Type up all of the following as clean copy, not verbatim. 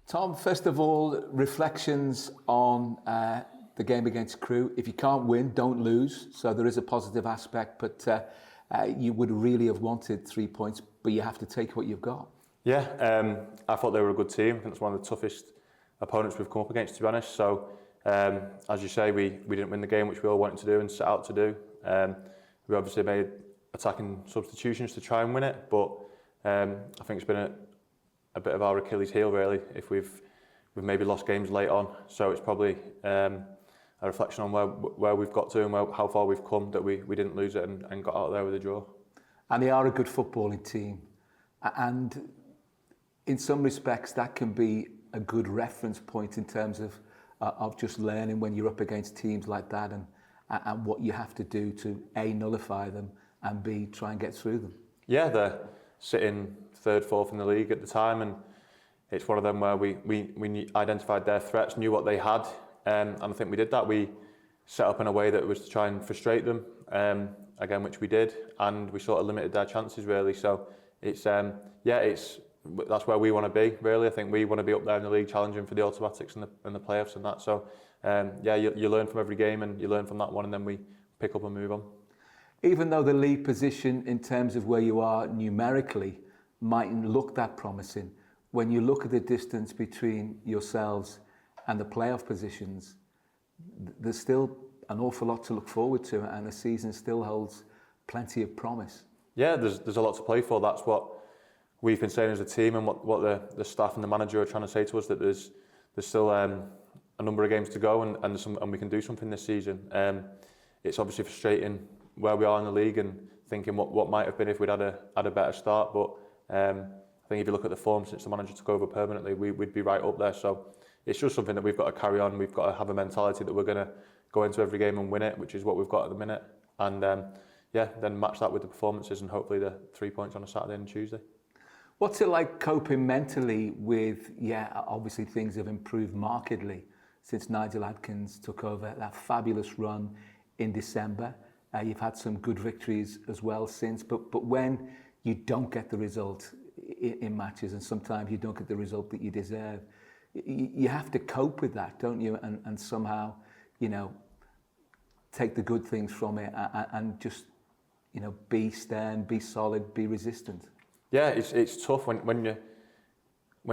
Tom, first of all, reflections on the game against Crewe. If you can't win, don't lose. So there is a positive aspect, but you would really have wanted 3 points, but you have to take what you've got. Yeah, I thought they were a good team. I think it's one of the toughest opponents we've come up against, to be honest. So, as you say, we didn't win the game, which we all wanted to do and set out to do. We obviously made attacking substitutions to try and win it, but I think it's been a bit of our Achilles heel, really, if we've maybe lost games late on. So it's probably a reflection on where we've got to and how far we've come, that we didn't lose it and got out there with a draw. And they are a good footballing team, and in some respects that can be a good reference point in terms of just learning when you're up against teams like that, and what you have to do to A, nullify them, and B, try and get through them. Yeah, they're sitting third, fourth in the league at the time, and it's one of them where we identified their threats, knew what they had, and I think we did that. We set up in a way that was to try and frustrate them, again, which we did, and we sort of limited their chances, really. So it's that's where we want to be, really. I think we want to be up there in the league, challenging for the automatics and the playoffs and that. So you learn from every game, and you learn from that one, and then we pick up and move on. Even though the league position in terms of where you are numerically mightn't look that promising, when you look at the distance between yourselves and the playoff positions, there's still an awful lot to look forward to, and the season still holds plenty of promise. Yeah, there's a lot to play for. That's what we've been saying as a team, and what the staff and the manager are trying to say to us, that there's still a number of games to go, and we can do something this season. It's obviously frustrating where we are in the league and thinking what might have been if we'd had a better start, but I think if you look at the form since the manager took over permanently, we'd be right up there. So it's just something that we've got to carry on. We've got to have a mentality that we're going to go into every game and win it, which is what we've got at the minute, and then match that with the performances and hopefully the 3 points on a Saturday and Tuesday. What's it like coping mentally with, obviously things have improved markedly since Nigel Adkins took over, that fabulous run in December. You've had some good victories as well since, but when you don't get the result in matches, and sometimes you don't get the result that you deserve, you have to cope with that, don't you? And somehow, take the good things from it and just, be stern, be solid, be resistant. Yeah, it's tough when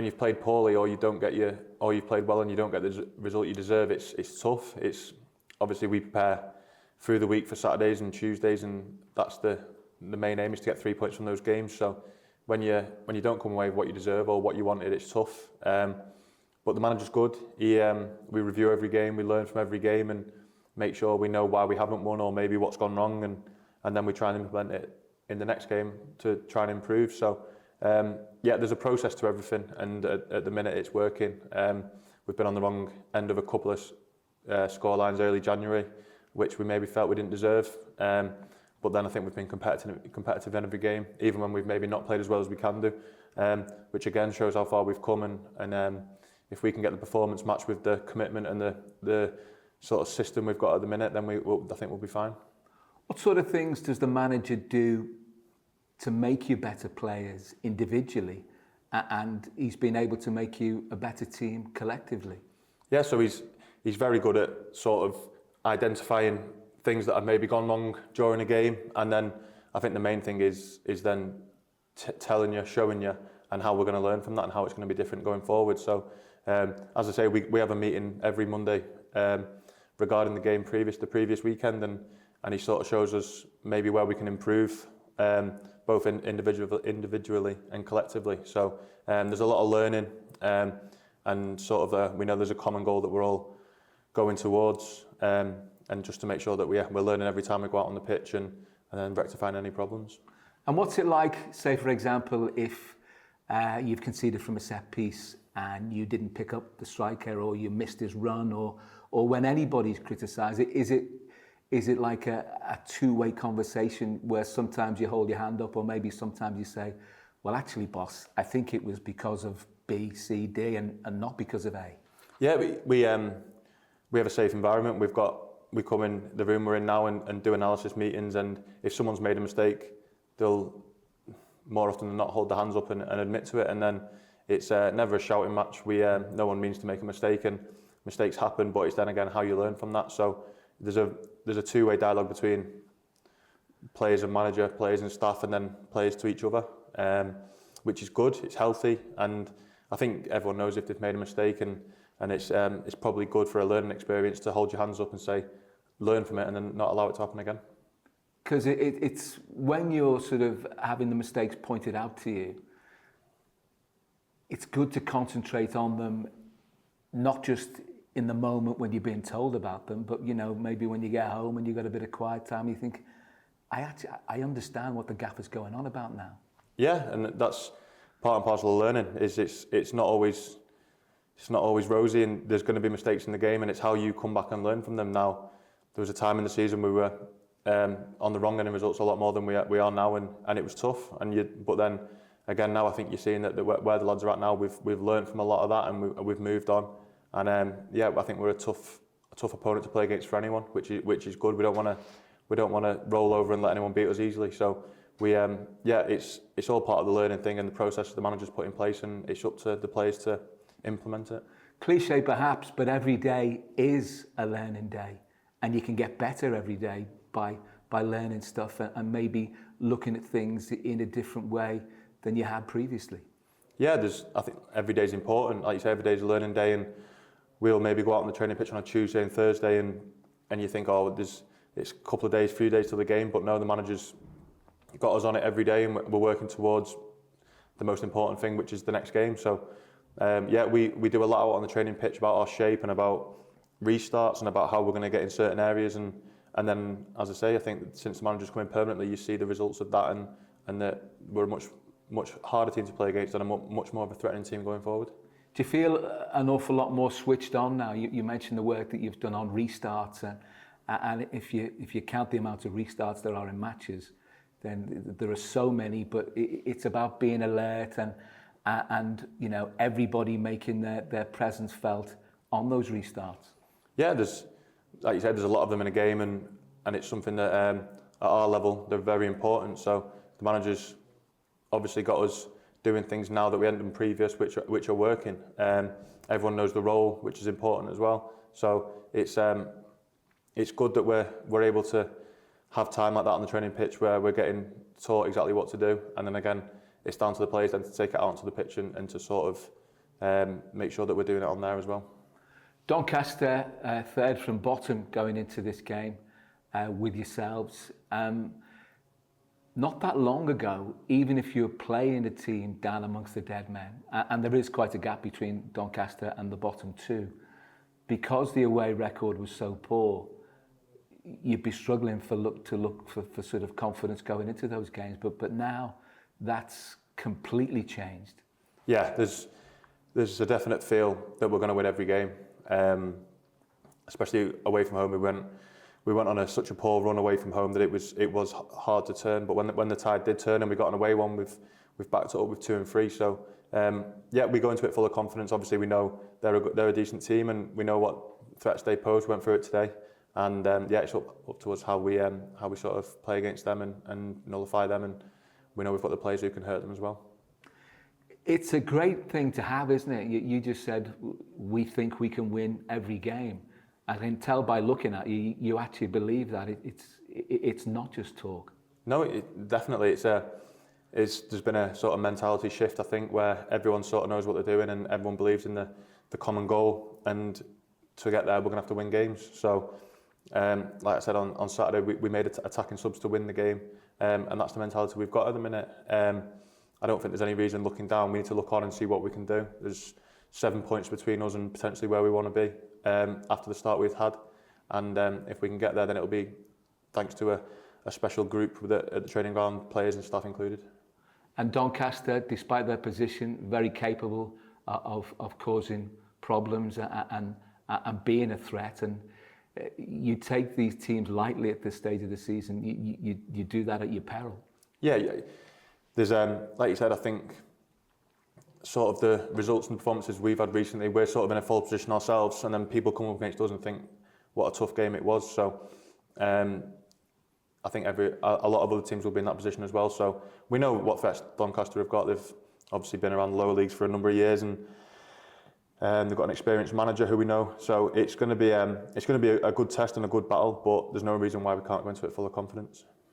you've played poorly, or you've played well and you don't get the result you deserve. It's tough. It's obviously we prepare through the week for Saturdays and Tuesdays, and that's the main aim, is to get 3 points from those games. So when you don't come away with what you deserve or what you wanted, it's tough. But the manager's good. We review every game, we learn from every game, and make sure we know why we haven't won or maybe what's gone wrong, and then we try and implement it in the next game to try and improve. So there's a process to everything, and at the minute it's working. We've been on the wrong end of a couple of score lines early January, which we maybe felt we didn't deserve. But then I think we've been competitive in every game, even when we've maybe not played as well as we can do, which again shows how far we've come. And if we can get the performance matched with the commitment and the sort of system we've got at the minute, then I think we'll be fine. What sort of things does the manager do to make you better players individually, and he's been able to make you a better team collectively? Yeah, so he's very good at sort of identifying things that have maybe gone wrong during a game, and then I think the main thing is then telling you, showing you, and how we're going to learn from that and how it's going to be different going forward. So as I say, we have a meeting every Monday regarding the game the previous weekend, and he sort of shows us maybe where we can improve, both individually and collectively. So there's a lot of learning, and sort of we know there's a common goal that we're all going towards, and just to make sure that we're learning every time we go out on the pitch, and then rectifying any problems. And what's it like, say for example, if you've conceded from a set piece and you didn't pick up the striker, or you missed his run, or when anybody's criticised it, is it like a two-way conversation where sometimes you hold your hand up, or maybe sometimes you say, well, actually, boss, I think it was because of B, C, D, and not because of A? Yeah, we have a safe environment. We come in the room we're in now and do analysis meetings, and if someone's made a mistake, they'll more often than not hold their hands up and admit to it. And then it's never a shouting match. No one means to make a mistake, and mistakes happen, but it's then again how you learn from that. So there's a two-way dialogue between players and manager, players and staff, and then players to each other, which is good, it's healthy, and I think everyone knows if they've made a mistake, and it's probably good for a learning experience to hold your hands up and say, learn from it, and then not allow it to happen again. Because it's when you're sort of having the mistakes pointed out to you, it's good to concentrate on them, not just in the moment when you're being told about them, but maybe when you get home and you've got a bit of quiet time, you think, I understand what the gaffer's going on about now. Yeah, and that's part and parcel of learning. It's not always rosy, and there's going to be mistakes in the game, and it's how you come back and learn from them. Now, there was a time in the season we were on the wrong end of results a lot more than we are now, and it was tough. But then again, now I think you're seeing that where the lads are at now, we've learned from a lot of that, and we've moved on. And I think we're a tough opponent to play against for anyone, which is good. We don't want to roll over and let anyone beat us easily. So it's all part of the learning thing and the process the manager's put in place, and it's up to the players to implement it. Cliche perhaps, but every day is a learning day, and you can get better every day by learning stuff and maybe looking at things in a different way than you had previously. Yeah, I think every day is important. Like you say, every day is a learning day, and we'll maybe go out on the training pitch on a Tuesday and Thursday, and you think, it's a couple of days, few days till the game, but no, the manager's got us on it every day, and we're working towards the most important thing, which is the next game. So we do a lot out on the training pitch about our shape and about restarts and about how we're going to get in certain areas, and then, as I say, I think since the manager's come in permanently, you see the results of that, and that we're a much harder team to play against and a much more of a threatening team going forward. Do you feel an awful lot more switched on now? You mentioned the work that you've done on restarts, and if you count the amount of restarts there are in matches, then there are so many. But it's about being alert and everybody making their presence felt on those restarts. Yeah, like you said, there's a lot of them in a game, and it's something that at our level they're very important. So the manager's obviously got us doing things now that we hadn't done previous, which are working. Everyone knows the role, which is important as well. So it's good that we're able to have time like that on the training pitch where we're getting taught exactly what to do, and then again, it's down to the players then to take it out onto the pitch and to sort of make sure that we're doing it on there as well. Doncaster, third from bottom going into this game with yourselves. Not that long ago, even if you're playing a team down amongst the dead men, and there is quite a gap between Doncaster and the bottom two, because the away record was so poor, you'd be struggling to look for sort of confidence going into those games. But now that's completely changed. Yeah, there's a definite feel that we're going to win every game, especially away from home. We went on such a poor run away from home that it was hard to turn. But when the tide did turn and we got an away one, we've backed it up with 2 and 3. So we go into it full of confidence. Obviously, we know they're a decent team, and we know what threats they pose. We went through it today, and it's up to us how we sort of play against them and nullify them. And we know we've got the players who can hurt them as well. It's a great thing to have, isn't it? You just said we think we can win every game. I can tell by looking at you, you actually believe that it's not just talk. No, definitely. There's been a sort of mentality shift, I think, where everyone sort of knows what they're doing and everyone believes in the common goal. And to get there, we're going to have to win games. So, like I said, on Saturday, we made attacking subs to win the game. And that's the mentality we've got at the minute. I don't think there's any reason looking down. We need to look on and see what we can do. There's 7 points between us and potentially where we want to be after the start we've had. And if we can get there, then it'll be thanks to a special group at the training ground, players and staff included. And Doncaster, despite their position, very capable of causing problems and being a threat. And you take these teams lightly at this stage of the season. You do that at your peril. Yeah. There's like you said, I think sort of the results and performances we've had recently, we're sort of in a full position ourselves, and then people come up against us and think what a tough game it was. So I think a lot of other teams will be in that position as well. So we know what threats Doncaster have got. obviously been around the lower leagues for a number of years, and they've got an experienced manager who we know. So it's going to be a good test and a good battle, but there's no reason why we can't go into it full of confidence.